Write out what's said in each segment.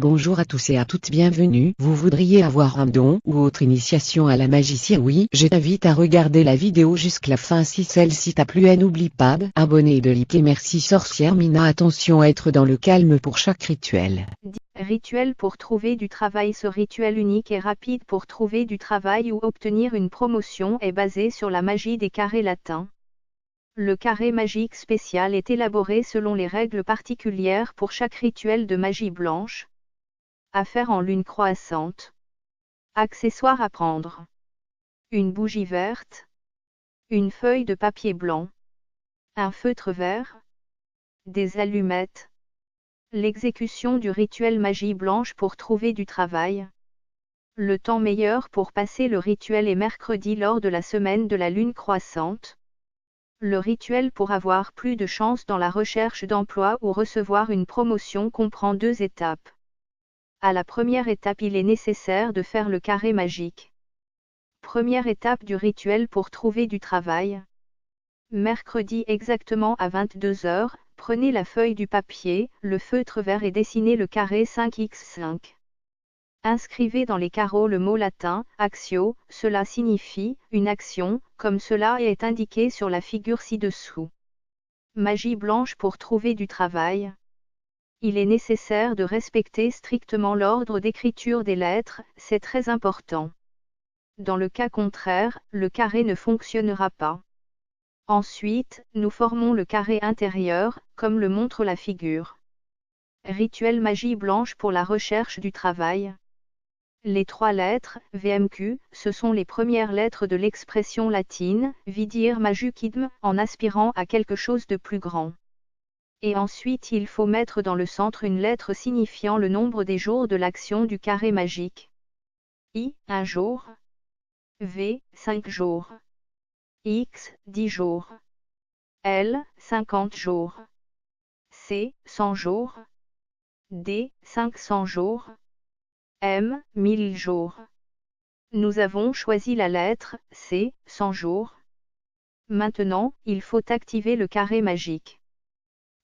Bonjour à tous et à toutes, bienvenue. Vous voudriez avoir un don ou autre initiation à la magie? Si oui, je t'invite à regarder la vidéo jusqu'à la fin. Si celle-ci t'a plu, n'oublie pas d'abonner et de liker. Merci sorcière Mina. Attention à être dans le calme pour chaque rituel. Rituel pour trouver du travail. Ce rituel unique et rapide pour trouver du travail ou obtenir une promotion est basé sur la magie des carrés latins. Le carré magique spécial est élaboré selon les règles particulières pour chaque rituel de magie blanche. À faire en lune croissante. Accessoires à prendre. Une bougie verte. Une feuille de papier blanc. Un feutre vert. Des allumettes. L'exécution du rituel magie blanche pour trouver du travail. Le temps meilleur pour passer le rituel est mercredi lors de la semaine de la lune croissante. Le rituel pour avoir plus de chance dans la recherche d'emploi ou recevoir une promotion comprend 2 étapes. À la première étape, il est nécessaire de faire le carré magique. Première étape du rituel pour trouver du travail. Mercredi exactement à 22h, prenez la feuille du papier, le feutre vert et dessinez le carré 5x5. Inscrivez dans les carreaux le mot latin « actio », cela signifie « une action », comme cela est indiqué sur la figure ci-dessous. Magie blanche pour trouver du travail. Il est nécessaire de respecter strictement l'ordre d'écriture des lettres, c'est très important. Dans le cas contraire, le carré ne fonctionnera pas. Ensuite, nous formons le carré intérieur, comme le montre la figure. Rituel magie blanche pour la recherche du travail. Les 3 lettres, VMQ, ce sont les premières lettres de l'expression latine, videre majucidem, en aspirant à quelque chose de plus grand. Et ensuite il faut mettre dans le centre une lettre signifiant le nombre des jours de l'action du carré magique. I, 1 jour. V, 5 jours. X, 10 jours. L, 50 jours. C, 100 jours. D, 500 jours. M, 1000 jours. Nous avons choisi la lettre C, 100 jours. Maintenant, il faut activer le carré magique.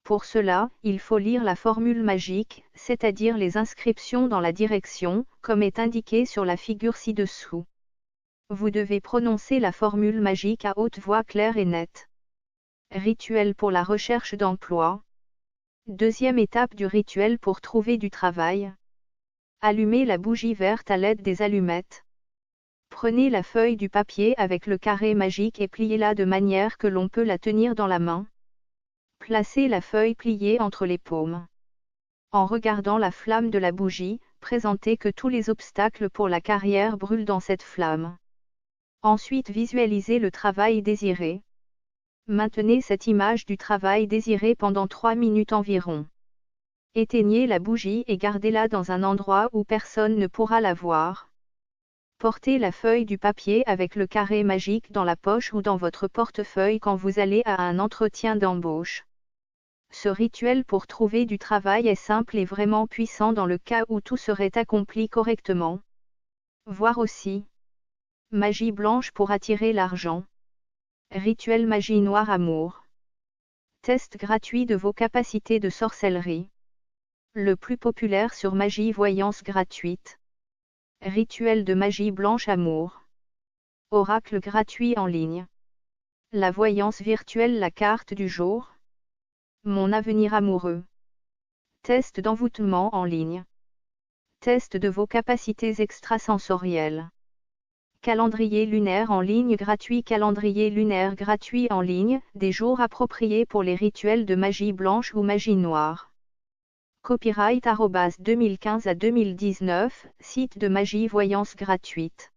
Pour cela, il faut lire la formule magique, c'est-à-dire les inscriptions dans la direction, comme est indiqué sur la figure ci-dessous. Vous devez prononcer la formule magique à haute voix claire et nette. Rituel pour la recherche d'emploi. Deuxième étape du rituel pour trouver du travail. Allumez la bougie verte à l'aide des allumettes. Prenez la feuille du papier avec le carré magique et pliez-la de manière que l'on peut la tenir dans la main. Placez la feuille pliée entre les paumes. En regardant la flamme de la bougie, présentez que tous les obstacles pour la carrière brûlent dans cette flamme. Ensuite visualisez le travail désiré. Maintenez cette image du travail désiré pendant 3 minutes environ. Éteignez la bougie et gardez-la dans un endroit où personne ne pourra la voir. Portez la feuille du papier avec le carré magique dans la poche ou dans votre portefeuille quand vous allez à un entretien d'embauche. Ce rituel pour trouver du travail est simple et vraiment puissant dans le cas où tout serait accompli correctement. Voir aussi. Magie blanche pour attirer l'argent. Rituel magie noire amour. Test gratuit de vos capacités de sorcellerie. Le plus populaire sur magie voyance gratuite. Rituel de magie blanche amour. Oracle gratuit en ligne. La voyance virtuelle, la carte du jour. Mon avenir amoureux. Test d'envoûtement en ligne. Test de vos capacités extrasensorielles. Calendrier lunaire en ligne gratuit. Calendrier lunaire gratuit en ligne, des jours appropriés pour les rituels de magie blanche ou magie noire. Copyright @2015 à 2019, site de magie voyance gratuite.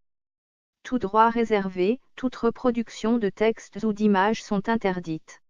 Tout droit réservé, toute reproduction de textes ou d'images sont interdites.